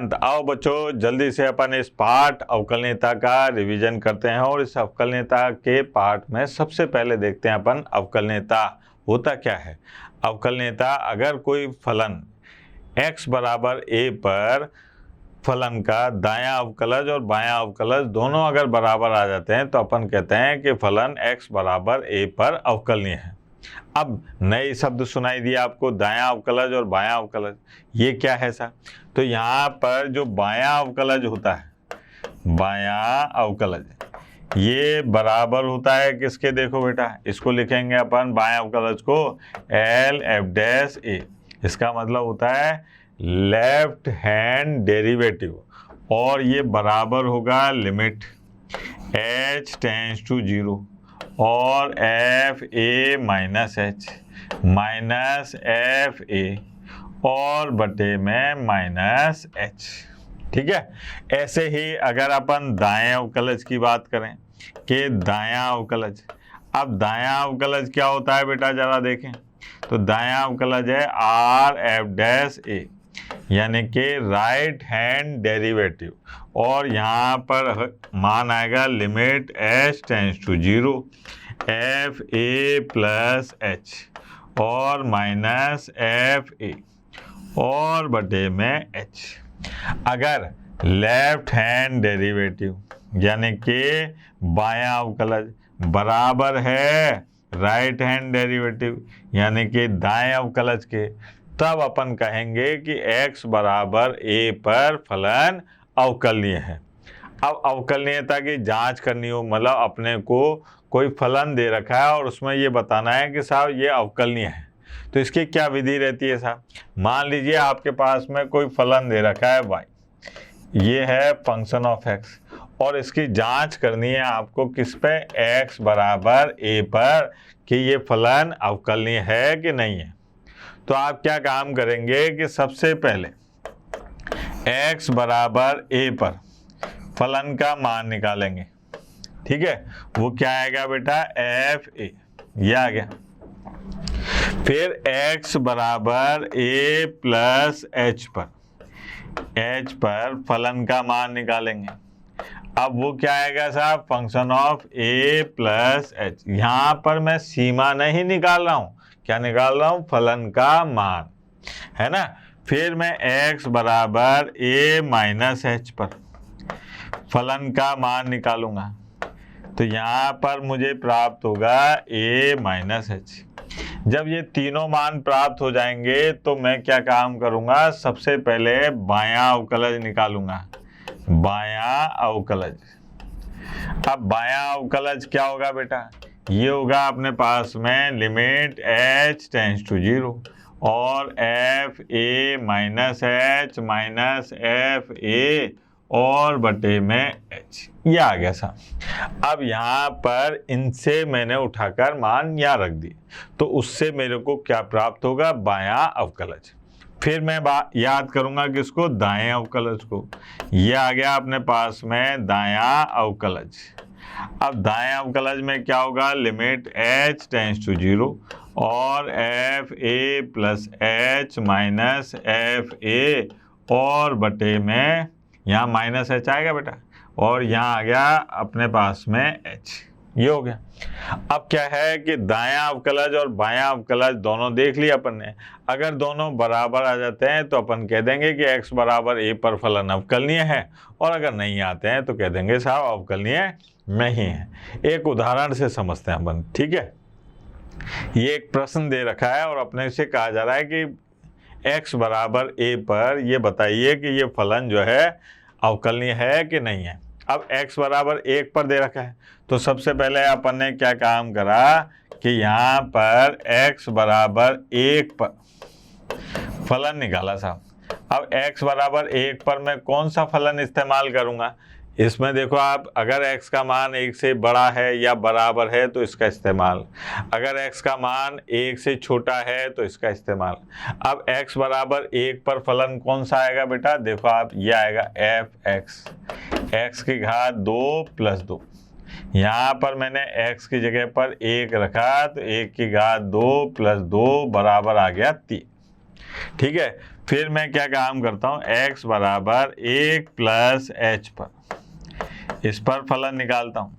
तो आओ बच्चों जल्दी से अपन इस पाठ अवकलनीयता का रिवीजन करते हैं और इस अवकलनीयता के पाठ में सबसे पहले देखते हैं अपन अवकलनीयता होता क्या है। अवकलनीयता, अगर कोई फलन x बराबर a पर फलन का दायां अवकलज और बायां अवकलज दोनों अगर बराबर आ जाते हैं तो अपन कहते हैं कि फलन x बराबर a पर अवकलनीय है। अब नए शब्द सुनाई दिया आपको, दायां अवकलज और बायां अवकलज, ये क्या है सा? तो यहाँ पर जो बायां अवकलज होता है, बायां अवकलज ये बराबर होता है किसके? देखो बेटा, इसको लिखेंगे अपन बायां अवकलज को एल एफ डैश ए। इसका मतलब होता है लेफ्ट हैंड डेरिवेटिव, और ये बराबर होगा लिमिट h टेंड्स टू 0 और F A minus H minus F A और बटे में माइनस एच। ठीक है। ऐसे ही अगर अपन दाएं अवकलज की बात करें कि दायां अवकलज, अब दायां अवकलज क्या होता है बेटा जरा देखें, तो दायां अवकलज है आर एफ डैश ए, यानी कि राइट हैंड डेरिवेटिव, और यहाँ पर मान आएगा limit h tends to 0 F A plus H और माइनस एफ ए और बटे में h। अगर लेफ्ट हैंड डेरिवेटिव यानी कि बायां अवकलज बराबर है राइट हैंड डेरिवेटिव यानी कि दाएं अवकलज के, तब अपन कहेंगे कि x बराबर a पर फलन अवकलनीय है। अब अवकलनीयता की जांच करनी हो, मतलब अपने को कोई फलन दे रखा है और उसमें ये बताना है कि साहब ये अवकलनीय है, तो इसकी क्या विधि रहती है साहब? मान लीजिए आपके पास में कोई फलन दे रखा है y, ये है फंक्शन ऑफ x, और इसकी जांच करनी है आपको किस पे? x बराबर a पर, कि ये फलन अवकलनीय है कि नहीं है। तो आप क्या काम करेंगे कि सबसे पहले x बराबर a पर फलन का मान निकालेंगे। ठीक है, वो क्या आएगा बेटा? एफ ए, ये आ गया। फिर x बराबर a प्लस h पर फलन का मान निकालेंगे। अब वो क्या आएगा साहब? Function of a plus h। यहाँ पर मैं सीमा नहीं निकाल रहा हूँ, क्या निकाल रहा हूँ? फलन का मान, है ना। फिर मैं x बराबर a माइनस h पर फलन का मान निकालूंगा, तो यहाँ पर मुझे प्राप्त होगा a माइनस h। जब ये तीनों मान प्राप्त हो जाएंगे तो मैं क्या काम करूँगा? सबसे पहले बायां अवकलज निकालूंगा, बायां अवकलज। अब बायां अवकलज क्या होगा बेटा? ये होगा अपने पास में लिमिट h टेंड्स टू 0 और F A minus H minus F A और बटे में h, ये आ गया साहब। अब यहाँ पर इनसे मैंने उठाकर मान यहाँ रख दिए, तो उससे मेरे को क्या प्राप्त होगा? बायां अवकलज। फिर मैं याद करूँगा किसको? दाएं अवकलज को। ये आ गया अपने पास में दायां अवकलज। अब दाएं अवकलज में क्या होगा? लिमिट h टेंड्स टू 0 और F A plus H minus F A और बटे में, यहाँ माइनस h आएगा बेटा, और यहाँ आ गया अपने पास में h, ये हो गया। अब क्या है कि दायां अवकलज और बायां अवकलज दोनों देख लिया अपन ने। अगर दोनों बराबर आ जाते हैं तो अपन कह देंगे कि x बराबर a पर फलन अवकलनीय है, और अगर नहीं आते हैं तो कह देंगे साहब अवकलनीय नहीं है। एक उदाहरण से समझते हैं अपन। ठीक है, ये एक प्रश्न दे रखा है और अपने से कहा जा रहा है कि x बराबर a पर ये बताइए कि ये फलन जो है अवकलनीय है कि नहीं है। अब x बराबर 1 पर दे रखा है, तो सबसे पहले अपन ने क्या काम करा कि यहाँ पर x बराबर 1 पर फलन निकाला साहब। अब x बराबर 1 पर मैं कौन सा फलन इस्तेमाल करूँगा? इसमें देखो आप, अगर x का मान 1 से बड़ा है या बराबर है तो इसका इस्तेमाल, अगर x का मान 1 से छोटा है तो इसका इस्तेमाल। अब x बराबर 1 पर फलन कौन सा आएगा बेटा? देखो आप, ये आएगा एफ एक्स, x की घात 2 प्लस 2। यहाँ पर मैंने x की जगह पर 1 रखा, तो 1 की घात 2 प्लस 2 बराबर आ गया 3। ठीक है, फिर मैं क्या काम करता हूँ, x बराबर 1 प्लस h पर, इस पर फलन निकालता हूँ।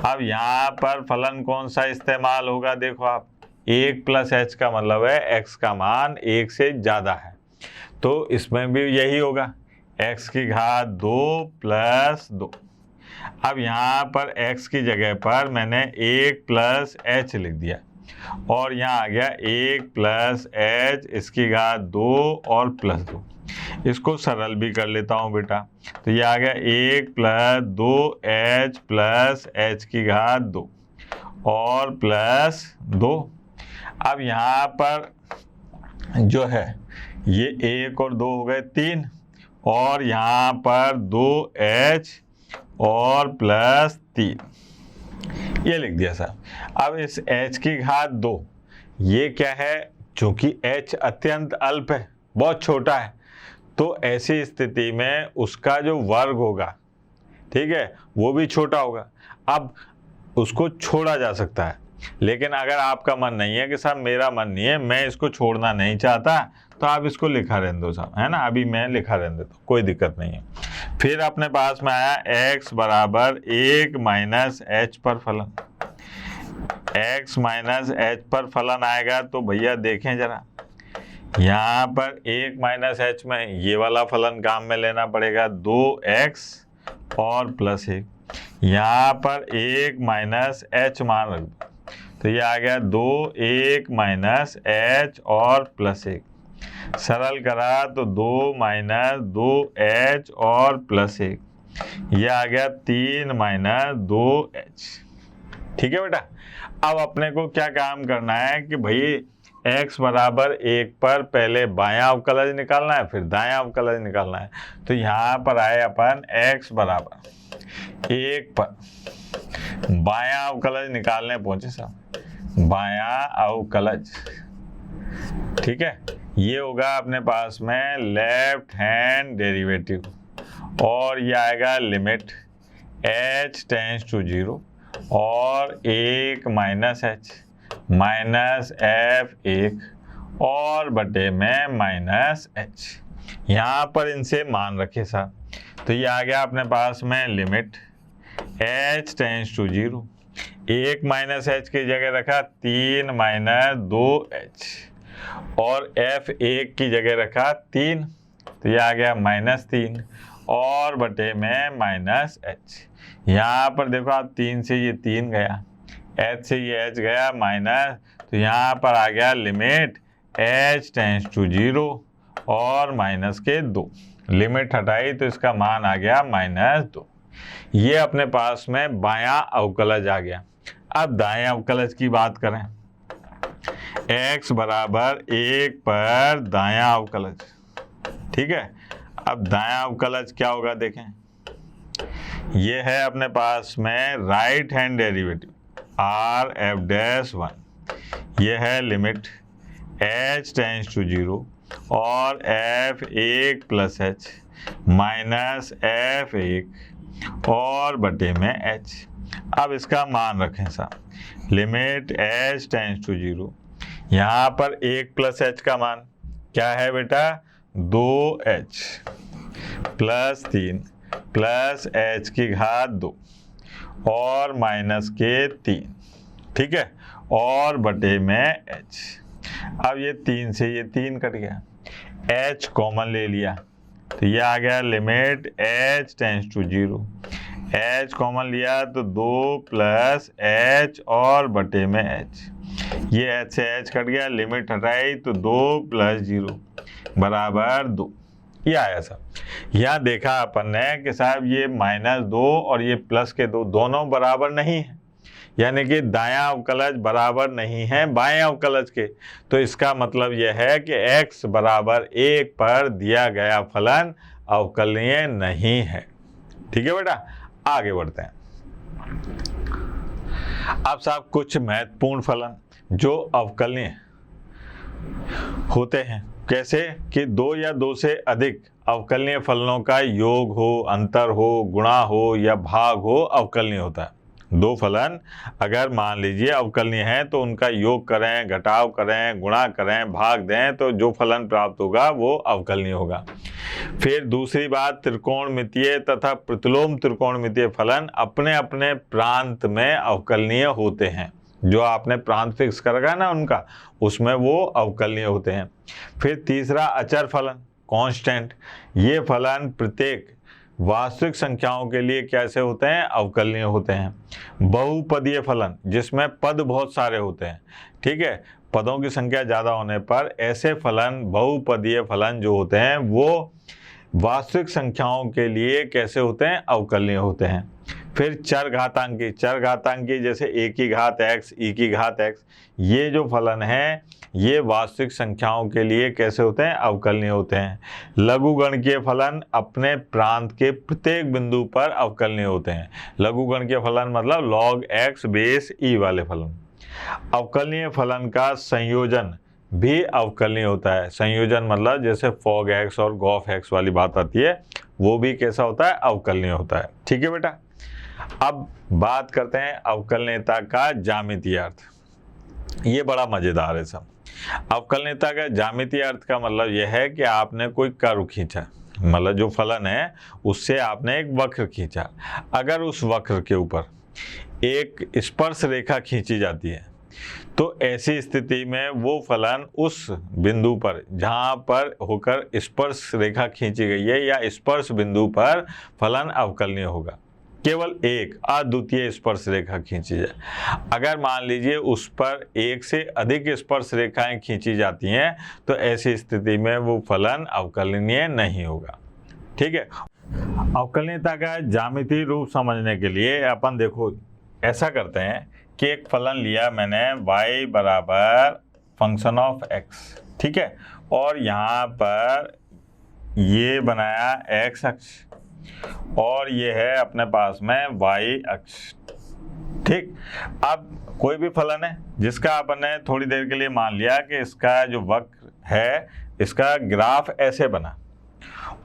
अब यहाँ पर फलन कौन सा इस्तेमाल होगा, देखो आप, 1 प्लस h का मतलब है x का मान 1 से ज़्यादा है, तो इसमें भी यही होगा, x की घात 2 प्लस 2। अब यहाँ पर x की जगह पर मैंने 1 प्लस h लिख दिया और यहाँ आ गया 1 प्लस h, इसकी घात 2 और प्लस 2। इसको सरल भी कर लेता हूँ बेटा, तो ये आ गया 1 प्लस 2h प्लस h की घात 2 और प्लस 2। अब यहाँ पर जो है ये 1 और 2 हो गए 3, और यहाँ पर 2h और प्लस 3, ये लिख दिया सर। अब इस h की घात 2, ये क्या है, चूंकि h अत्यंत अल्प है, बहुत छोटा है, तो ऐसी स्थिति में उसका जो वर्ग होगा, ठीक है, वो भी छोटा होगा। अब उसको छोड़ा जा सकता है, लेकिन अगर आपका मन नहीं है कि साहब मेरा मन नहीं है, मैं इसको छोड़ना नहीं चाहता, तो आप इसको लिखा रहने दो साहब, है ना, अभी मैं लिखा रहने देता हूँ, कोई दिक्कत नहीं है। फिर अपने पास में आया x बराबर 1 माइनस h पर फलन। x माइनस h पर फलन आएगा तो भैया देखें जरा, यहाँ पर 1 माइनस h में ये वाला फलन काम में लेना पड़ेगा, 2x और प्लस 1। यहाँ पर 1 माइनस h मान रख दो, तो ये आ गया 2 1 माइनस h और प्लस 1। सरल करा तो 2 माइनस 2h और प्लस 1, ये आ गया 3 माइनस 2h। ठीक है बेटा, अब अपने को क्या काम करना है कि भाई x बराबर 1 पर पहले बायां अवकलज निकालना है, फिर दायां अवकलज निकालना है। तो यहाँ पर आए अपन x बराबर 1 पर बायां अवकलज निकालने पहुंचे साहब, बायां अवकलज, ठीक है, ये होगा अपने पास में लेफ्ट हैंड डेरिवेटिव, और ये आएगा लिमिट h टेंड्स टू 0 और 1 माइनस h माइनस f1 और बटे में माइनस h। यहाँ पर इनसे मान रखे साहब, तो ये आ गया अपने पास में limit h tends to 0, 1 minus h की जगह रखा 3 माइनस 2h और f1 की जगह रखा 3, तो ये आ गया माइनस 3 और बटे में माइनस h। यहाँ पर देखो आप, 3 से ये 3 गया, h से ये h गया माइनस, तो यहाँ पर आ गया लिमिट h टेंड्स टू 0 और माइनस के 2, लिमिट हटाई तो इसका मान आ गया माइनस 2। ये अपने पास में बायां अवकलज आ गया। अब दायां अवकलज की बात करें, x बराबर 1 पर दायां अवकलज, ठीक है। अब दायां अवकलज क्या होगा देखें, ये है अपने पास में right hand derivative r f'1, ये है लिमिट h टेंड्स टू 0 और f1 plus h minus f1 और बटे में h। अब इसका मान रखें साहब, लिमिट h टेंड्स टू 0, यहाँ पर 1 प्लस h का मान क्या है बेटा, 2h प्लस 3 प्लस h की घात 2 और माइनस के 3, ठीक है, और बटे में h। अब ये 3 से ये 3 कट गया, h कॉमन ले लिया, तो ये आ गया limit h tends to 0, h common लिया तो 2 प्लस h और बटे में h, ये h से h कट गया, लिमिट हटाई तो 2 प्लस 0 बराबर 2, ये आया साहब। यहाँ देखा अपन ने कि साहब ये माइनस 2 और ये प्लस के 2 दोनों बराबर नहीं है, यानी कि दायां अवकलज बराबर नहीं है बाएं अवकलज के, तो इसका मतलब यह है कि x बराबर 1 पर दिया गया फलन अवकलनीय नहीं है। ठीक है बेटा, आगे बढ़ते हैं। अब साहब कुछ महत्वपूर्ण फलन जो अवकलनीय होते हैं, कैसे कि 2 या 2 से अधिक अवकलनीय फलनों का योग हो, अंतर हो, गुणा हो या भाग हो, अवकलनीय होता है। दो फलन अगर मान लीजिए अवकलनीय हैं तो उनका योग करें, घटाव करें, गुणा करें, भाग दें तो जो फलन प्राप्त होगा वो अवकलनीय होगा। फिर दूसरी बात, त्रिकोणमितीय तथा प्रतिलोम त्रिकोणमितीय फलन अपने अपने प्रांत में अवकलनीय होते हैं। जो आपने प्रांत फिक्स कर रखा है ना उनका, उसमें वो अवकलनीय होते हैं। फिर तीसरा, अचर फलन, कांस्टेंट। ये फलन प्रत्येक वास्तविक संख्याओं के लिए कैसे होते हैं? अवकलनीय होते हैं। बहुपदीय फलन, जिसमें पद बहुत सारे होते हैं, ठीक है, पदों की संख्या ज़्यादा होने पर ऐसे फलन, बहुपदीय फलन जो होते हैं वो वास्तविक संख्याओं के लिए कैसे होते हैं? अवकलनीय होते हैं। फिर चरघातांकी, चरघातांकी जैसे ए की घात x, ई की घात x, ये जो फलन हैं ये वास्तविक संख्याओं के लिए कैसे होते हैं? अवकलनीय होते हैं। लघुगणकीय फलन अपने प्रांत के प्रत्येक बिंदु पर अवकलनीय होते हैं। लघुगणकीय फलन मतलब log x बेस e वाले फलन। अवकलनीय फलन का संयोजन भी अवकलनीय होता है। संयोजन मतलब जैसे fog x और gof x वाली बात आती है, वो भी कैसा होता है? अवकलनीय होता है। ठीक है बेटा, अब बात करते हैं अवकलनीयता का ज्यामितीय अर्थ। ये बड़ा मजेदार है सब। अवकलनीयता का ज्यामितीय अर्थ का मतलब यह है कि आपने कोई कर्व खींचा, मतलब जो फलन है उससे आपने एक वक्र खींचा। अगर उस वक्र के ऊपर एक स्पर्श रेखा खींची जाती है तो ऐसी स्थिति में वो फलन उस बिंदु पर जहाँ पर होकर स्पर्श रेखा खींची गई है या स्पर्श बिंदु पर फलन अवकलनीय होगा। केवल एक अद्वितीय स्पर्श रेखा खींची जाए। अगर मान लीजिए उस पर एक से अधिक स्पर्श रेखाएं खींची जाती हैं तो ऐसी स्थिति में वो फलन अवकलनीय नहीं होगा। ठीक है, अवकलनीयता का ज्यामितीय रूप समझने के लिए अपन देखो ऐसा करते हैं कि एक फलन लिया मैंने y बराबर फंक्शन ऑफ x, ठीक है, और यहाँ पर ये बनाया x अक्ष और ये है अपने पास में y अक्ष। ठीक, अब कोई भी फलन है जिसका अपन ने थोड़ी देर के लिए मान लिया कि इसका जो वक्र है इसका ग्राफ ऐसे बना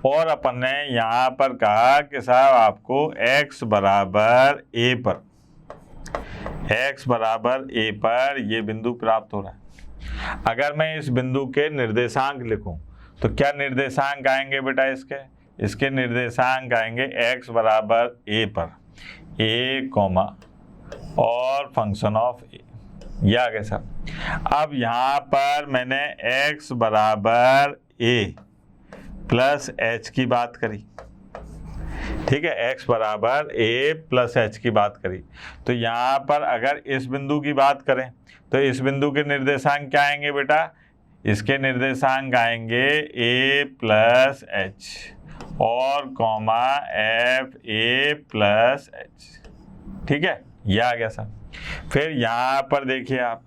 और अपन ने यहाँ पर कहा कि साहब आपको x बराबर a पर ये बिंदु प्राप्त हो रहा है। अगर मैं इस बिंदु के निर्देशांक लिखूं तो क्या निर्देशांक आएंगे बेटा? इसके निर्देशांक आएंगे x बराबर a पर a कॉमा और फंक्शन ऑफ a, ये आ गया सर। अब यहाँ पर मैंने x बराबर a प्लस h की बात करी, ठीक है, x बराबर a प्लस h की बात करी, तो यहाँ पर अगर इस बिंदु की बात करें तो इस बिंदु के निर्देशांक क्या आएंगे बेटा? इसके निर्देशांक आएंगे a प्लस h और comma f a plus h। ठीक है, यह आ गया सर। फिर यहाँ पर देखिए आप,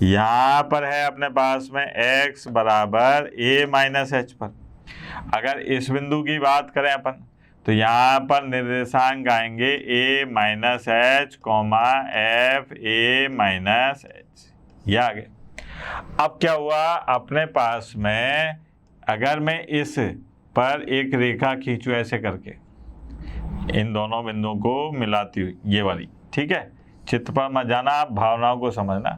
यहाँ पर है अपने पास में x बराबर a माइनस h पर। अगर इस बिंदु की बात करें अपन तो यहाँ पर निर्देशांक आएंगे a minus h comma f a minus h, यह आ गया। अब क्या हुआ अपने पास में, अगर मैं इस पर एक रेखा खींचूं ऐसे करके इन दोनों बिंदुओं को मिलाती हुई, ये वाली, ठीक है, चित्र पर मत जाना, आप भावनाओं को समझना,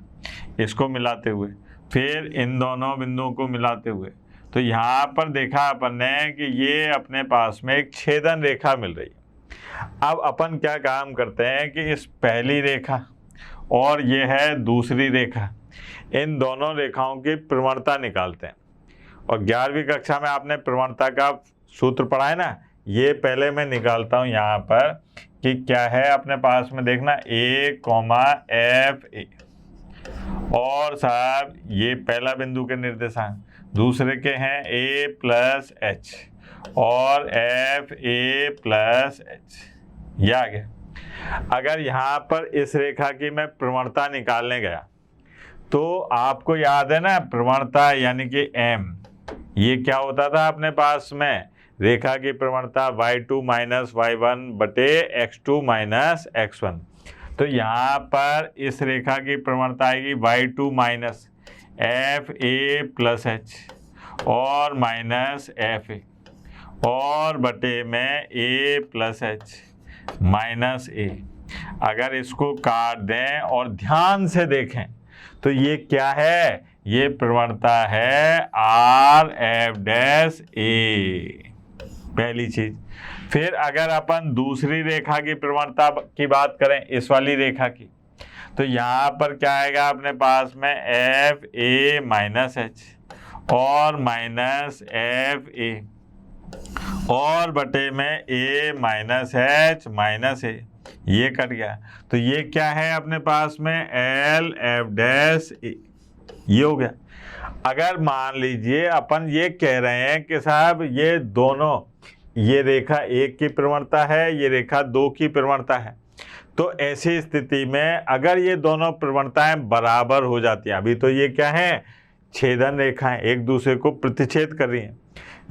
इसको मिलाते हुए फिर इन दोनों बिंदुओं को मिलाते हुए, तो यहाँ पर देखा अपन ने कि ये अपने पास में एक छेदन रेखा मिल रही है। अब अपन क्या काम करते हैं कि इस पहली रेखा और ये है दूसरी रेखा, इन दोनों रेखाओं की प्रवणता निकालते हैं। और 11वीं कक्षा में आपने प्रवणता का सूत्र पढ़ा है ना, ये पहले मैं निकालता हूँ यहाँ पर कि क्या है अपने पास में, देखना a कॉमा f a, और साहब ये पहला बिंदु के निर्देशांक, दूसरे के हैं a प्लस h और f a प्लस h, यह आ गया। अगर यहाँ पर इस रेखा की मैं प्रवणता निकालने गया तो आपको याद है ना प्रवणता यानी कि m, ये क्या होता था अपने पास में, रेखा की प्रवणता y2 माइनस y1 बटे x2 माइनस x1। तो यहाँ पर इस रेखा की प्रवणता आएगी y2 minus f a plus h और माइनस f a और बटे में a plus h minus a, अगर इसको काट दें और ध्यान से देखें तो ये क्या है, ये प्रवणता है आर एफ डैश ए, पहली चीज। फिर अगर अपन दूसरी रेखा की प्रवणता की बात करें, इस वाली रेखा की, तो यहाँ पर क्या आएगा अपने पास में एफ ए माइनस एच और माइनस एफ ए और बटे में ए माइनस एच माइनस ए, ये कट गया। तो ये क्या है अपने पास में एल एफ डैश ए, ये हो गया। अगर मान लीजिए अपन ये कह रहे हैं कि साहब ये दोनों, ये रेखा एक की प्रवणता है, ये रेखा दो की प्रवणता है, तो ऐसी स्थिति में अगर ये दोनों प्रवणताएं बराबर हो जाती हैं, अभी तो ये क्या है, छेदन रेखाएं एक दूसरे को प्रतिच्छेद कर रही हैं,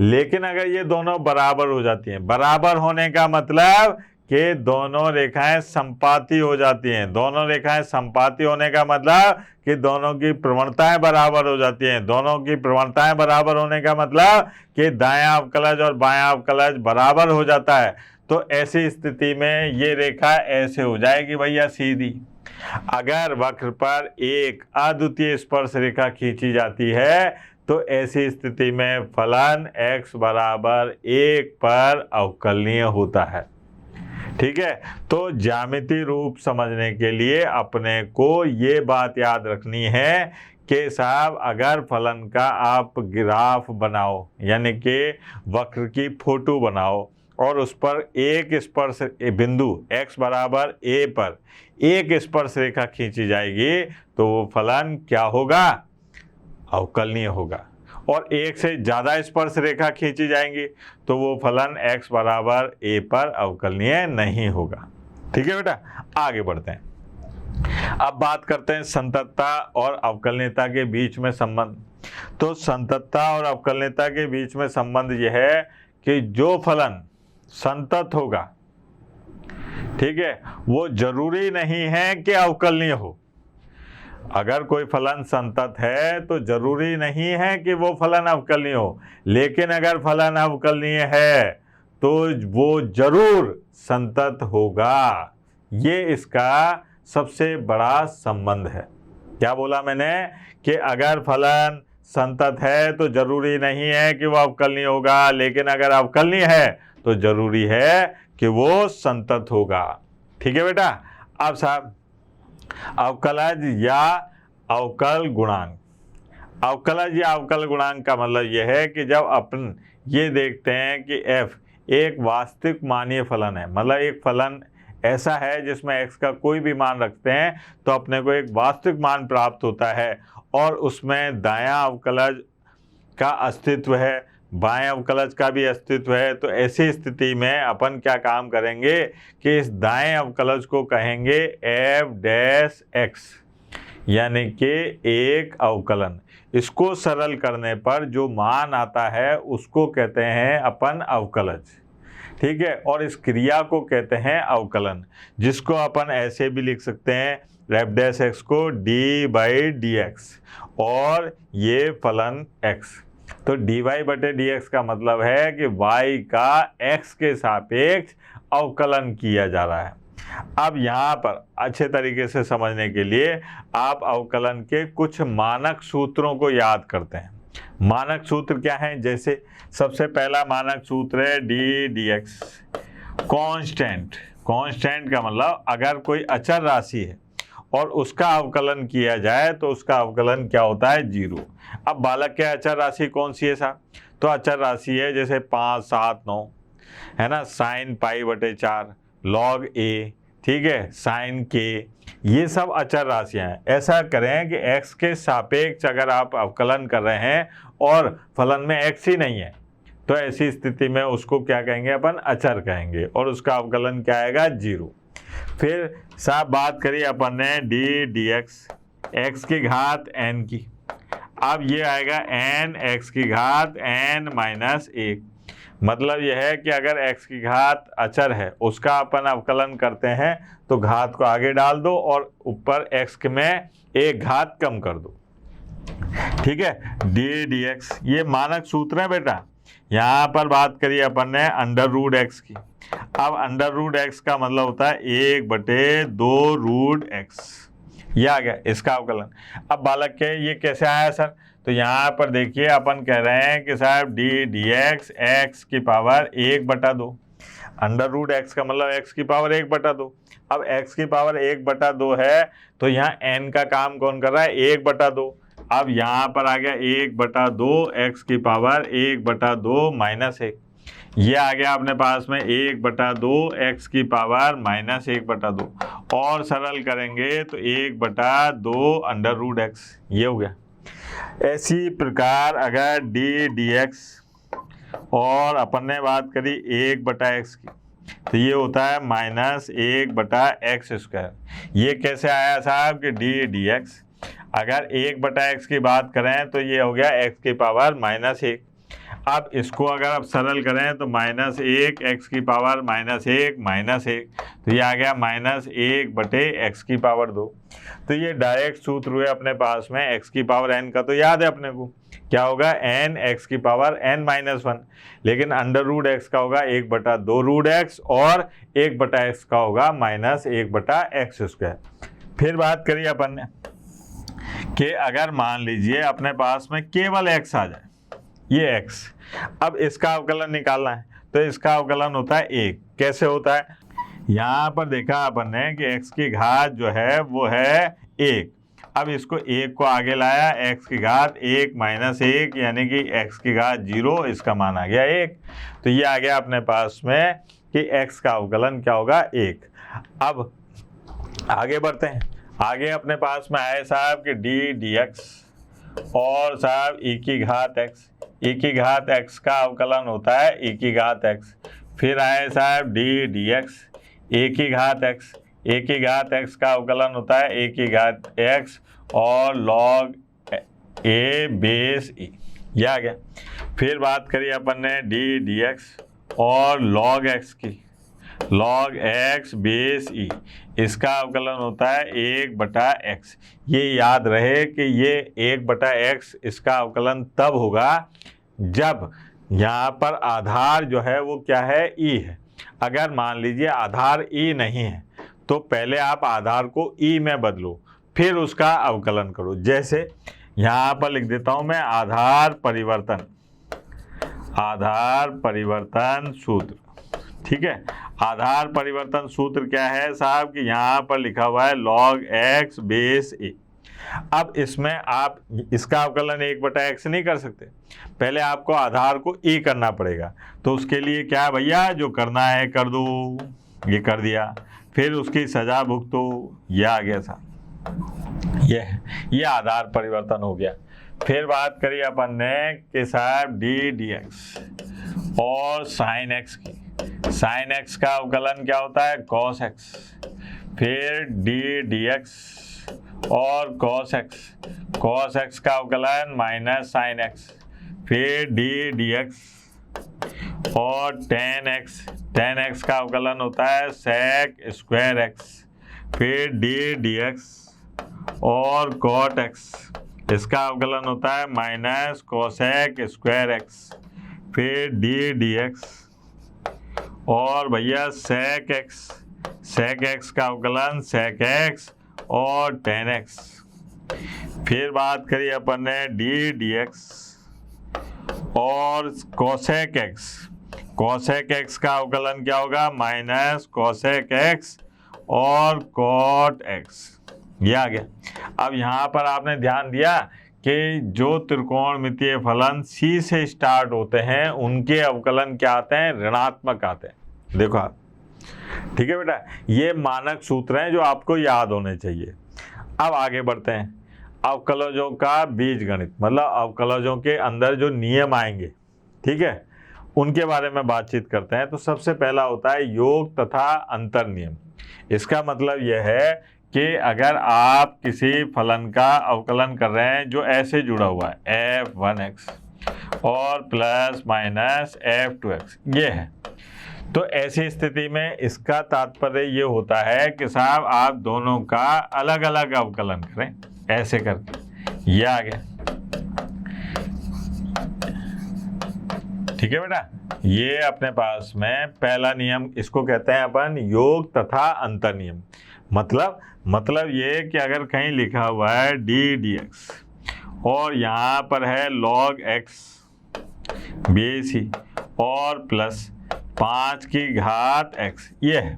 लेकिन अगर ये दोनों बराबर हो जाती हैं, बराबर होने का मतलब कि दोनों रेखाएं संपाती हो जाती हैं, दोनों रेखाएं संपाती होने का मतलब कि दोनों की प्रवणताएं बराबर हो जाती हैं, दोनों की प्रवणताएं बराबर होने का मतलब कि दायां अवकलज और बायां अवकलज बराबर हो जाता है। तो ऐसी स्थिति में ये रेखा ऐसे हो जाएगी भैया सीधी। अगर वक्र पर एक अद्वितीय स्पर्श रेखा खींची जाती है तो ऐसी स्थिति में फलन x बराबर 1 पर अवकलनीय होता है। ठीक है, तो ज्यामितीय रूप समझने के लिए अपने को ये बात याद रखनी है कि साहब अगर फलन का आप ग्राफ बनाओ, यानी कि वक्र की फोटो बनाओ और उस पर एक स्पर्श बिंदु x बराबर a पर एक स्पर्श रेखा खींची जाएगी तो वो फलन क्या होगा, अवकलनीय होगा। और एक से ज़्यादा स्पर्श रेखा खींची जाएंगी तो वो फलन x बराबर a पर अवकलनीय नहीं होगा। ठीक है बेटा, आगे बढ़ते हैं। अब बात करते हैं संततता और अवकलनीयता के बीच में संबंध। तो संततता और अवकलनीयता के बीच में संबंध यह है कि जो फलन संतत होगा, ठीक है, वो जरूरी नहीं है कि अवकलनीय हो। अगर कोई फलन संतत है तो जरूरी नहीं है कि वो फलन अवकलनीय हो, लेकिन अगर फलन अवकलनीय है तो वो जरूर संतत होगा। ये इसका सबसे बड़ा संबंध है। क्या बोला मैंने कि अगर फलन संतत है तो जरूरी नहीं है कि वो अवकलनीय होगा, लेकिन अगर अवकलनीय है तो जरूरी है कि वो संतत होगा। ठीक है बेटा। अब साहब अवकलज या अवकल गुणांक, अवकलज या अवकल गुणांक का मतलब यह है कि जब अपन ये देखते हैं कि f एक वास्तविक मानीय फलन है, मतलब एक फलन ऐसा है जिसमें x का कोई भी मान रखते हैं तो अपने को एक वास्तविक मान प्राप्त होता है और उसमें दायां अवकलज का अस्तित्व है, बाएं अवकलज का भी अस्तित्व है। तो ऐसी स्थिति में अपन क्या काम करेंगे कि इस दाएं अवकलज को कहेंगे f डैश x, यानी कि एक अवकलन। इसको सरल करने पर जो मान आता है उसको कहते हैं अपन अवकलज। ठीक है, और इस क्रिया को कहते हैं अवकलन, जिसको अपन ऐसे भी लिख सकते हैं f डैश x को d बाई डी एक्स और ये फलन x। तो dy बटे dx का मतलब है कि y का x के सापेक्ष अवकलन किया जा रहा है। अब यहाँ पर अच्छे तरीके से समझने के लिए आप अवकलन के कुछ मानक सूत्रों को याद करते हैं। मानक सूत्र क्या हैं? जैसे सबसे पहला मानक सूत्र है D D x constant. Constant का मतलब अगर कोई अचर राशि है और उसका अवकलन किया जाए तो उसका अवकलन क्या होता है? 0। अब बालक के अचर राशि कौन सी है साहब? तो अचर राशि है जैसे 5, 7, 9 है ना, साइन पाई बटे 4, लॉग ए, ठीक है, साइन के, ये सब अचर राशियां हैं। ऐसा करें कि x के सापेक्ष अगर आप अवकलन कर रहे हैं और फलन में x ही नहीं है तो ऐसी स्थिति में उसको क्या कहेंगे? अपन अचर कहेंगे और उसका अवकलन क्या आएगा? 0। फिर साहब बात करिए अपन ने डी डी एक्स एक्स की घात n की। अब ये आएगा n x की घात n माइनस 1। मतलब यह है कि अगर x की घात अचर है उसका अपन अवकलन करते हैं तो घात को आगे डाल दो और ऊपर x में एक घात कम कर दो। ठीक है, डी डी एक्स ये मानक सूत्र है बेटा, यहाँ पर बात करी अपन ने अंडर रूट एक्स की। अब अंडर रूट एक्स का मतलब होता है 1/2 रूट एक्स, ये आ गया इसका अवकलन। अब बालक के ये कैसे आया सर, तो यहाँ पर देखिए अपन कह रहे हैं कि साहब डी डी एक्स की पावर 1/2, अंडर रूट एक्स का मतलब एक्स की पावर 1/2। अब एक्स की पावर 1/2 है तो यहाँ एन का काम कौन कर रहा है, 1/2। अब यहाँ पर आ गया 1/2 एक्स की पावर 1/2 -1, ये आ गया अपने पास में 1/2 एक्स की पावर -1/2, और सरल करेंगे तो 1/2 अंडर रूट एक्स, ये हो गया। ऐसी प्रकार अगर डी डी एक्स और अपन ने बात करी 1/x की, तो ये होता है -1/x²। ये कैसे आया साहब कि डी डी एक्स, अगर 1/x की बात करें तो ये हो गया x की पावर -1। अब इसको अगर आप सरल करें तो -1 x की पावर -1, तो ये आ गया -1/x की पावर 2। तो ये डायरेक्ट सूत्र हुए अपने पास में x की पावर n का, तो याद है अपने को क्या होगा, n x की पावर n-1, लेकिन अंडर रूट x का होगा 1/2 रूट x और 1/x का होगा -1/x²। फिर बात करिए अपन ने कि अगर मान लीजिए अपने पास में केवल x आ जाए, ये x, अब इसका अवकलन निकालना है तो इसका अवकलन होता है 1। कैसे होता है, यहाँ पर देखा अपन ने कि x की घात जो है वो है 1। अब इसको 1 को आगे लाया, x की घात 1 - 1 यानी कि x की घात 0, इसका मान आ गया 1। तो ये आ गया अपने पास में कि x का अवकलन क्या होगा, 1। अब आगे बढ़ते हैं, आगे अपने पास में आए साहब कि डी डी एक्स और साहब e की घात x, e की घात x का अवकलन होता है e की घात x। फिर आए साहब डी डी एक्स a की घात x, a की घात x का अवकलन होता है a की घात x और log a बेस e, ये आ गया। फिर बात करिए अपन ने डी डी एक्स और log x की, log x बेस e, इसका अवकलन होता है 1/x। ये याद रहे कि ये 1/x इसका अवकलन तब होगा जब यहाँ पर आधार जो है वो क्या है, e है। अगर मान लीजिए आधार e नहीं है तो पहले आप आधार को e में बदलो, फिर उसका अवकलन करो। जैसे यहाँ पर लिख देता हूँ मैं आधार परिवर्तन सूत्र, ठीक है। आधार परिवर्तन सूत्र क्या है साहब कि यहाँ पर लिखा हुआ है log x बेस e। अब इसमें आप इसका अवकलन 1/x नहीं कर सकते, पहले आपको आधार को e करना पड़ेगा। तो उसके लिए क्या भैया, जो करना है कर दो, ये कर दिया, फिर उसकी सजा भुगतो, ये आ गया साहब, ये आधार परिवर्तन हो गया। फिर बात करिए अपन ने कि साहब डी डी एक्स और साइन एक्स की, साइन एक्स का अवकलन क्या होता है, कॉस एक्स। फिर डी डी एक्स और कॉस एक्स का अवकलन माइनस साइन एक्स। फिर डी डी एक्स और टेन एक्स का अवकलन होता है सेक स्क्वायर एक्स। फिर डी डी एक्स और कॉट एक्स, इसका अवकलन होता है माइनस कोसेक स्क्वायर एक्स। फिर डी डी एक्स और भैया सेक एक्स का अवकलन सेक एक्स और टेन एक्स। फिर बात करिए अपन ने डी डी एक्स और कोसेक एक्स का अवकलन क्या होगा, माइनस कोसेक एक्स और कॉट एक्स, ये आ गया। अब यहाँ पर आपने ध्यान दिया कि जो त्रिकोणमितीय फलन C से स्टार्ट होते हैं उनके अवकलन क्या आते हैं, ऋणात्मक आते हैं। देखो आप, ठीक है बेटा, ये मानक सूत्र हैं जो आपको याद होने चाहिए। अब आगे बढ़ते हैं, अवकलजों का बीजगणित, मतलब अवकलजों के अंदर जो नियम आएंगे, ठीक है, उनके बारे में बातचीत करते हैं। तो सबसे पहला होता है योग तथा अंतर नियम। इसका मतलब यह है कि अगर आप किसी फलन का अवकलन कर रहे हैं जो ऐसे जुड़ा हुआ है f1x और प्लस माइनस f2x, ये है, तो ऐसी स्थिति में इसका तात्पर्य ये होता है कि साहब आप दोनों का अलग अलग अवकलन करें, ऐसे करके, ये आ गया, ठीक है बेटा, ये अपने पास में पहला नियम, इसको कहते हैं अपन योग तथा अंतर नियम। मतलब ये कि अगर कहीं लिखा हुआ है डी डी एक्स और यहाँ पर है log x बेसी और प्लस 5 की घात x, ये है,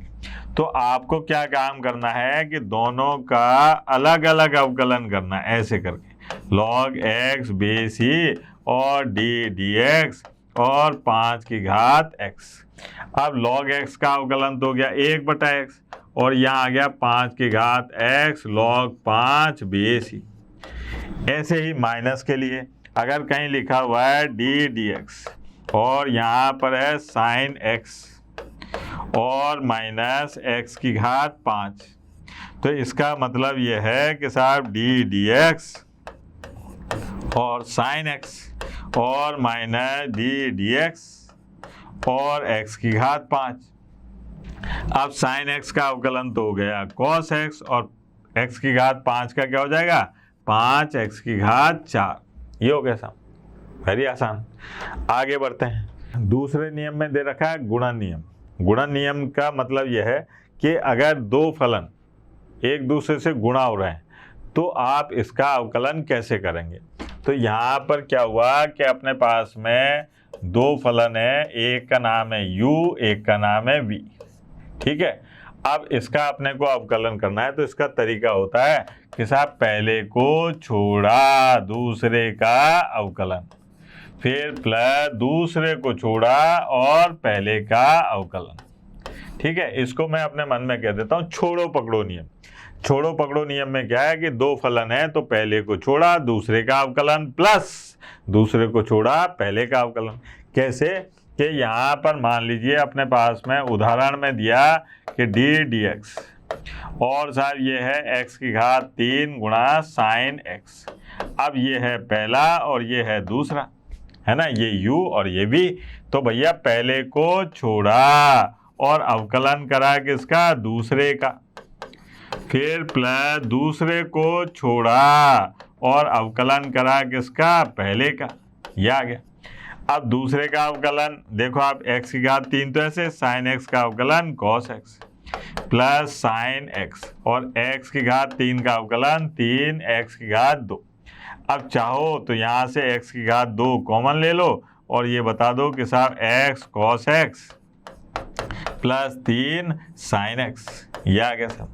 तो आपको क्या काम करना है कि दोनों का अलग अलग अवकलन करना है, ऐसे करके log x बेसी और डी डी एक्स और 5 की घात x। अब log x का अवकलन तो हो गया 1/x और यहाँ आ गया 5 की घात x log 5 बेसी। ऐसे ही माइनस के लिए अगर कहीं लिखा हुआ है डी डी एक्स और यहाँ पर है साइन x और माइनस x की घात 5, तो इसका मतलब ये है कि साहब डी डी एक्स और साइन x और माइनस डी डी एक्स और x की घात 5। अब साइन x का अवकलन तो हो गया cos x और x की घात 5 का क्या हो जाएगा 5x की घात 4। ये हो गया साहब, वेरी आसान। आगे बढ़ते हैं, दूसरे नियम में दे रखा है गुणन नियम। गुणन नियम का मतलब यह है कि अगर दो फलन एक दूसरे से गुणा हो रहे हैं तो आप इसका अवकलन कैसे करेंगे। तो यहाँ पर क्या हुआ कि अपने पास में दो फलन है, एक का नाम है u, एक का नाम है v, ठीक है। अब इसका अपने को अवकलन करना है तो इसका तरीका होता है कि साहब पहले को छोड़ा दूसरे का अवकलन, फिर प्लस दूसरे को छोड़ा और पहले का अवकलन, ठीक है। इसको मैं अपने मन में कह देता हूँ छोड़ो पकड़ो नियम। छोड़ो पकड़ो नियम में क्या है कि दो फलन है तो पहले को छोड़ा दूसरे का अवकलन प्लस दूसरे को छोड़ा पहले का अवकलन। कैसे कि यहाँ पर मान लीजिए अपने पास में उदाहरण में दिया कि डी डी एक्स और साहब ये है x की घात 3 गुणा साइन x। अब ये है पहला और ये है दूसरा, है ना, ये u और ये v। तो भैया पहले को छोड़ा और अवकलन करा किसका दूसरे का, फिर प्लस दूसरे को छोड़ा और अवकलन करा किसका पहले का, ये आ गया। अब दूसरे का अवकलन देखो आप x की घात 3 तो ऐसे साइन x का अवकलन cos x plus sign x और x की घात 3 का अवकलन 3x की घात 2। अब चाहो तो यहाँ से x की घात 2 कॉमन ले लो और ये बता दो कि साहब x cos x plus 3 sine x, ये आ गया साहब।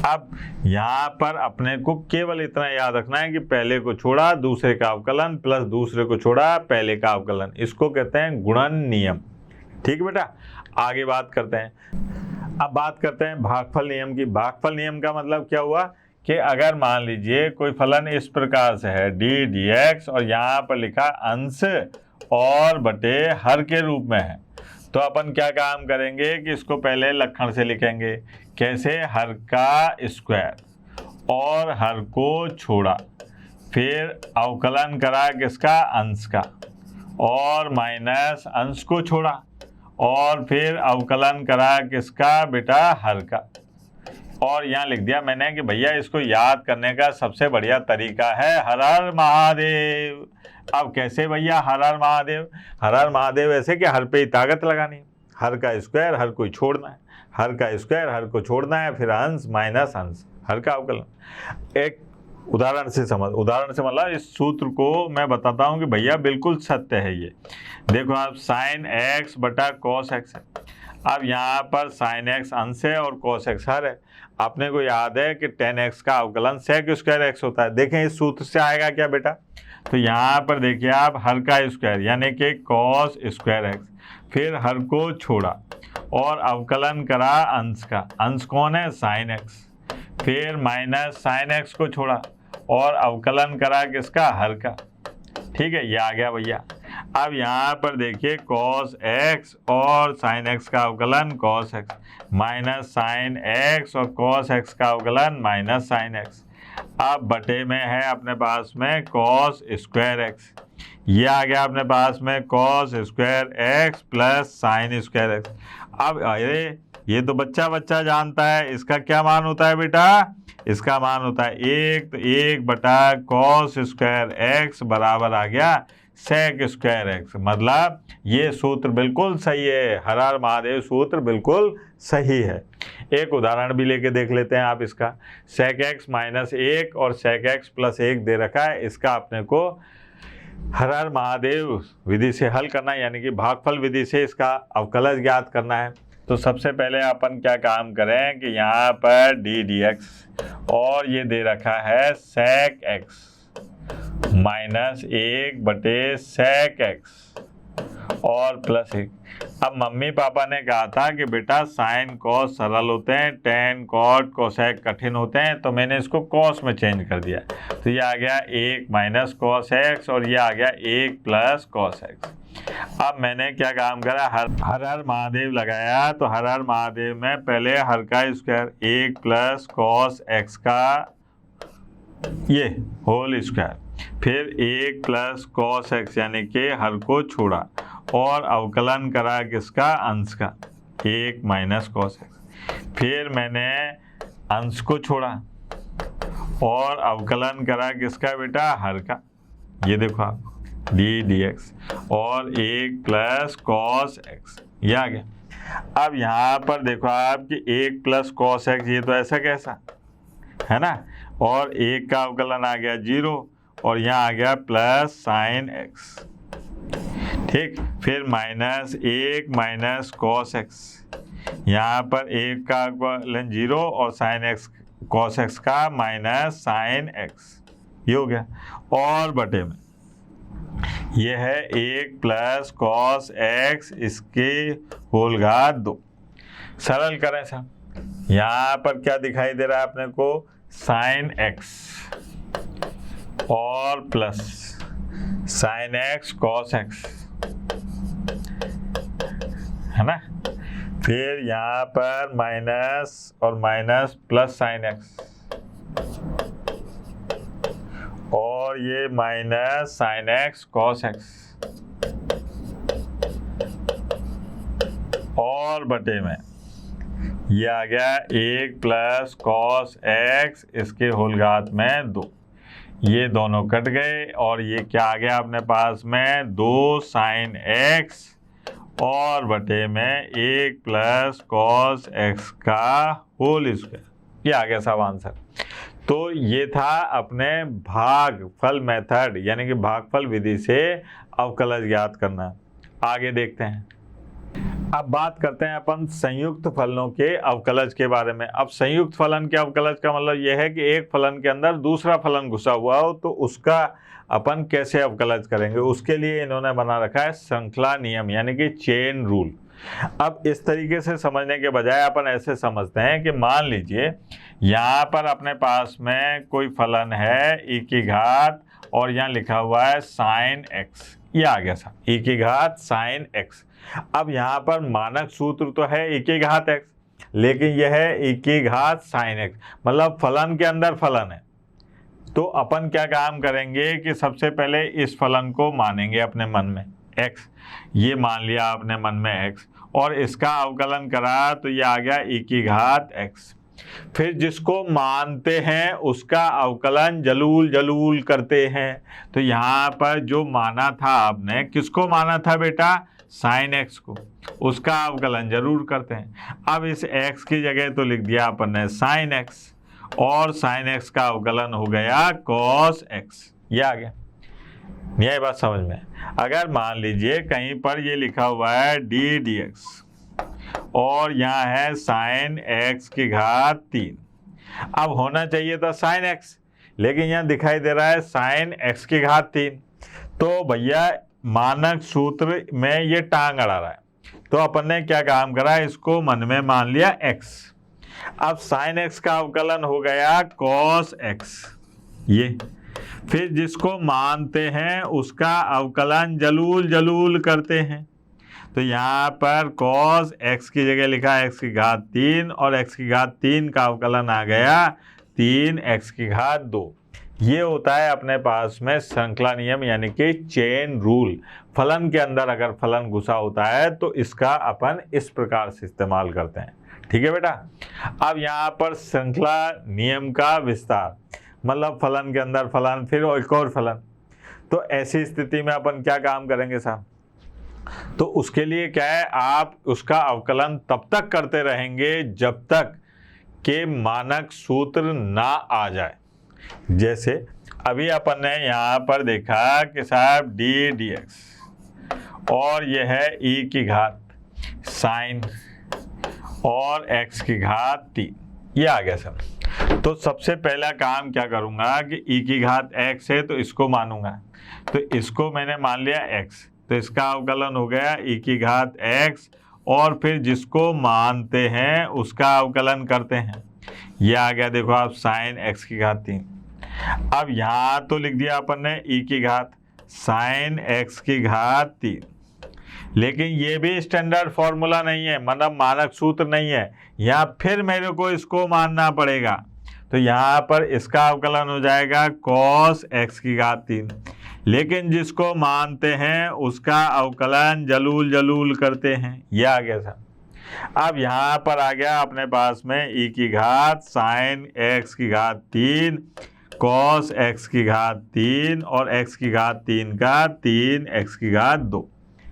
अब यहाँ पर अपने को केवल इतना याद रखना है कि पहले को छोड़ा दूसरे का अवकलन प्लस दूसरे को छोड़ा पहले का अवकलन, इसको कहते हैं गुणन नियम। ठीक बेटा, आगे बात करते हैं। अब बात करते हैं भागफल नियम की। भागफल नियम का मतलब क्या हुआ कि अगर मान लीजिए कोई फलन इस प्रकार से है डी डी एक्स और यहाँ पर लिखा अंश और बटे हर के रूप में है, तो अपन क्या काम करेंगे कि इसको पहले लक्षण से लिखेंगे। कैसे, हर का स्क्वायर और हर को छोड़ा, फिर अवकलन करा किसका अंश का और माइनस अंश को छोड़ा और फिर अवकलन करा किसका बेटा हर का। और यहाँ लिख दिया मैंने कि भैया इसको याद करने का सबसे बढ़िया तरीका है हर हर महादेव। अब कैसे भैया हर हर महादेव, हर हर महादेव ऐसे कि हर पे ही ताकत लगानी है, हर का स्क्वायर हर को छोड़ना है, हर का स्क्वायर हर को छोड़ना है, फिर अंश माइनस अंश हर का अवकलन। एक उदाहरण से मतलब इस सूत्र को मैं बताता हूँ कि भैया बिल्कुल सत्य है ये। देखो आप साइन x बटा कॉस x है। अब यहाँ पर साइन x अंश है और कॉस x हर है। अपने को याद है कि 10x का अवकलन सेक स्क्वायर x होता है। देखें इस सूत्र से आएगा क्या बेटा, तो यहाँ पर देखिए आप हर का स्क्वायर यानी कि कॉस स्क्वायर x, फिर हर को छोड़ा और अवकलन करा अंश का, अंश कौन है साइन x, फिर माइनस साइन x को छोड़ा और अवकलन करा किसका हर का। ठीक है, ये आ गया भैया। अब यहाँ पर देखिए cos x और sin x का अवकलन cos x minus sin x और cos x का अवकलन माइनस sin x। अब बटे में है अपने पास में cos स्क्वायर x, ये आ गया अपने पास में cos square x plus sin square x। अब अरे ये तो बच्चा जानता है, इसका क्या मान होता है बेटा, इसका मान होता है 1 बटा cos स्क्वायर x बराबर आ गया sec स्क्वायर x। मतलब ये सूत्र बिल्कुल सही है, हर हर महादेव सूत्र बिल्कुल सही है। एक उदाहरण भी लेके देख लेते हैं आप इसका। sec x माइनस 1 और sec x प्लस 1 दे रखा है, इसका अपने को हर हर महादेव विधि से हल करना है, यानी कि भागफल विधि से इसका अवकलज ज्ञात करना है। तो सबसे पहले अपन क्या काम करें कि यहाँ पर डी डी एक्स और ये दे रखा है sec x minus 1/sec x और प्लस 1। अब मम्मी पापा ने कहा था कि बेटा साइन कॉस सरल होते हैं, टेन कॉट कोसेक कठिन होते हैं, तो मैंने इसको कॉस में चेंज कर दिया। तो ये आ गया 1 माइनस कॉस एक्स और ये आ गया 1 प्लस कॉस एक्स। अब मैंने क्या काम करा, हर हर महादेव लगाया। तो हर हर महादेव में पहले हर का स्क्वायर 1 प्लस कॉस एक्स का ये होल स्क्वायर, फिर 1 प्लस कॉस एक्स यानी कि हर को छोड़ा और अवकलन करा किसका, अंश का 1 माइनस कॉस एक्स। फिर मैंने अंश को छोड़ा और अवकलन करा किसका बेटा, हर का। ये देखो आप डी डी एक्स और 1 प्लस कॉस एक्स ये आ गया। अब यहाँ पर देखो आप कि 1 प्लस कॉस एक्स, ये तो ऐसा कैसा है ना, और 1 का अवकलन आ गया 0 और यहाँ आ गया प्लस साइन एक्स। ठीक, फिर माइनस 1 माइनस कॉस एक्स, यहाँ पर 1 का अवकलन 0 और साइन एक्स कॉस एक्स का माइनस साइन एक्स, ये हो गया। और बटे में ये है 1 प्लस कॉस एक्स इसके होल घात 2। सरल करें साहब, यहाँ पर क्या दिखाई दे रहा है अपने को, साइन एक्स और plus sine x cos x है ना, फिर यहाँ पर माइनस और माइनस प्लस साइन एक्स और ये minus sine x cos x और बटे में ये आ गया 1 प्लस कॉस एक्स इसके होल घात में 2। ये दोनों कट गए और ये क्या आ गया अपने पास में, 2 साइन एक्स और बटे में 1 प्लस कॉस एक्स का होल स्क्वायर। ये आ गया सब आंसर। तो ये था अपने भागफल मेथड, यानी कि भागफल विधि से अवकलज ज्ञात करना। आगे देखते हैं। अब बात करते हैं अपन संयुक्त फलनों के अवकलज के बारे में। अब संयुक्त फलन के अवकलज का मतलब यह है कि एक फलन के अंदर दूसरा फलन घुसा हुआ हो तो उसका अपन कैसे अवकलज करेंगे, उसके लिए इन्होंने बना रखा है श्रृंखला नियम, यानी कि चेन रूल। अब इस तरीके से समझने के बजाय अपन ऐसे समझते हैं कि मान लीजिए यहाँ पर अपने पास में कोई फलन है e की घात और यहाँ लिखा हुआ है साइन एक्स, ये आ गया साहब e की घात साइन एक्स। अब यहाँ पर मानक सूत्र तो है e की घात x, लेकिन यह है e की घात साइन x, मतलब फलन के अंदर फलन है। तो अपन क्या काम करेंगे कि सबसे पहले इस फलन को मानेंगे अपने मन में x, ये मान लिया आपने मन में x और इसका अवकलन करा तो ये आ गया e की घात x। फिर जिसको मानते हैं उसका अवकलन जलूल जलूल करते हैं। तो यहाँ पर जो माना था आपने, किसको माना था बेटा, साइन एक्स को, उसका अवकलन जरूर करते हैं। अब इस x की जगह तो लिख दिया अपन ने साइन एक्स और साइन एक्स का अवकलन हो गया कॉस एक्स, ये आ गया। यह बात समझ में। अगर मान लीजिए कहीं पर ये लिखा हुआ है डी डी एक्स और यहाँ है साइन एक्स की घात 3, अब होना चाहिए था साइन एक्स, लेकिन यहाँ दिखाई दे रहा है साइन एक्स की घात 3। तो भैया मानक सूत्र में ये टांग अड़ा रहा है, तो अपन ने क्या काम करा, इसको मन में मान लिया x। अब साइन x का अवकलन हो गया cos x, ये फिर जिसको मानते हैं उसका अवकलन जलूल जलूल करते हैं। तो यहाँ पर cos x की जगह लिखा है x की घात 3 और x की घात 3 का अवकलन आ गया 3x की घात 2। ये होता है अपने पास में श्रृंखला नियम, यानी कि चेन रूल। फलन के अंदर अगर फलन घुसा होता है तो इसका अपन इस प्रकार से इस्तेमाल करते हैं। ठीक है बेटा। अब यहाँ पर श्रृंखला नियम का विस्तार, मतलब फलन के अंदर फलन, फिर एक और फलन। तो ऐसी स्थिति में अपन क्या काम करेंगे साहब? तो उसके लिए क्या है, आप उसका अवकलन तब तक करते रहेंगे जब तक के मानक सूत्र ना आ जाए। जैसे अभी अपन ने यहाँ पर देखा कि साहब डी डी एक्स और यह है e की घात साइन और x की घात 3, ये आ गया सर। तो सबसे पहला काम क्या करूँगा कि e की घात x है तो इसको मानूंगा, तो इसको मैंने मान लिया x, तो इसका अवकलन हो गया e की घात x, और फिर जिसको मानते हैं उसका अवकलन करते हैं, ये आ गया देखो आप साइन x की घात 3। अब यहाँ तो लिख दिया अपन ने e की घात साइन x की घात 3, लेकिन ये भी स्टैंडर्ड फॉर्मूला नहीं है, मतलब मानक सूत्र नहीं है। यहाँ फिर मेरे को इसको मानना पड़ेगा, तो यहाँ पर इसका अवकलन हो जाएगा cos x की घात 3, लेकिन जिसको मानते हैं उसका अवकलन जलूल जलूल करते हैं, ये आ गया था। अब यहाँ पर आ गया अपने पास में e की घात साइन x की घात 3 cos x की घात 3 और x की घात 3 का 3x की घात 2,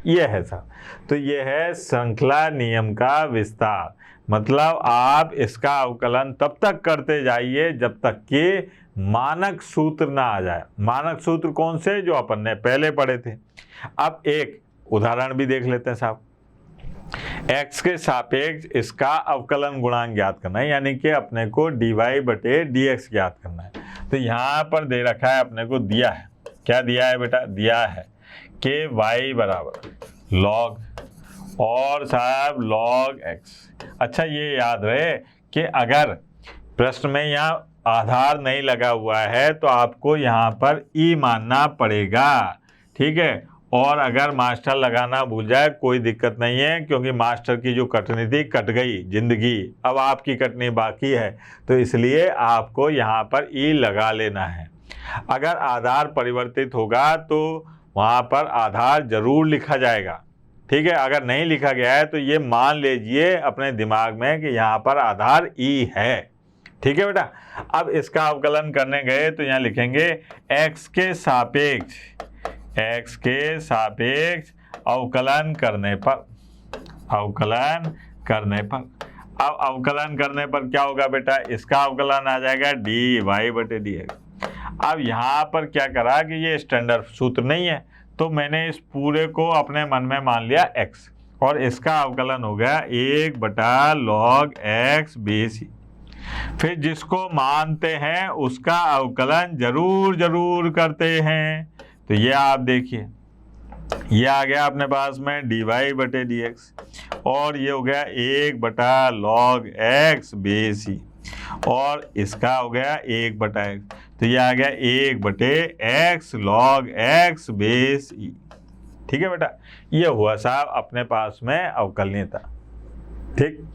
ये है साहब। तो ये है श्रृंखला नियम का विस्तार, मतलब आप इसका अवकलन तब तक करते जाइए जब तक कि मानक सूत्र ना आ जाए। मानक सूत्र कौन से? जो अपन ने पहले पढ़े थे। अब एक उदाहरण भी देख लेते हैं साहब। x के सापेक्ष इसका अवकलन गुणांक ज्ञात करना है, यानी कि अपने को dy बटे dx ज्ञात करना है। तो यहाँ पर दे रखा है, अपने को दिया है, क्या दिया है बेटा? दिया है कि y बराबर log और साहब log x। अच्छा ये याद रहे कि अगर प्रश्न में यहाँ आधार नहीं लगा हुआ है तो आपको यहाँ पर ई मानना पड़ेगा, ठीक है। और अगर मास्टर लगाना भूल जाए कोई दिक्कत नहीं है, क्योंकि मास्टर की जो कटनी थी कट गई जिंदगी, अब आपकी कटनी बाकी है, तो इसलिए आपको यहाँ पर ई लगा लेना है। अगर आधार परिवर्तित होगा तो वहाँ पर आधार जरूर लिखा जाएगा, ठीक है। अगर नहीं लिखा गया है तो ये मान लीजिए अपने दिमाग में कि यहाँ पर आधार ई है, ठीक है बेटा। अब इसका अवकलन करने गए तो यहाँ लिखेंगे x के सापेक्ष अवकलन करने पर, अब अवकलन करने पर क्या होगा बेटा? इसका अवकलन आ जाएगा dy बटे dx। अब यहाँ पर क्या करा कि ये स्टैंडर्ड सूत्र नहीं है, तो मैंने इस पूरे को अपने मन में मान लिया x, और इसका अवकलन हो गया 1 बटा log x बेस। फिर जिसको मानते हैं उसका अवकलन जरूर जरूर करते हैं, तो ये आप देखिए, ये आ गया अपने पास में dy बटे dx, और ये हो गया 1 बटा log x बेस ई, और इसका हो गया 1 बटा x, तो ये आ गया 1 बटे x log x बेस ई, ठीक है बेटा। ये हुआ साहब अपने पास में अवकलनीयता, ठीक।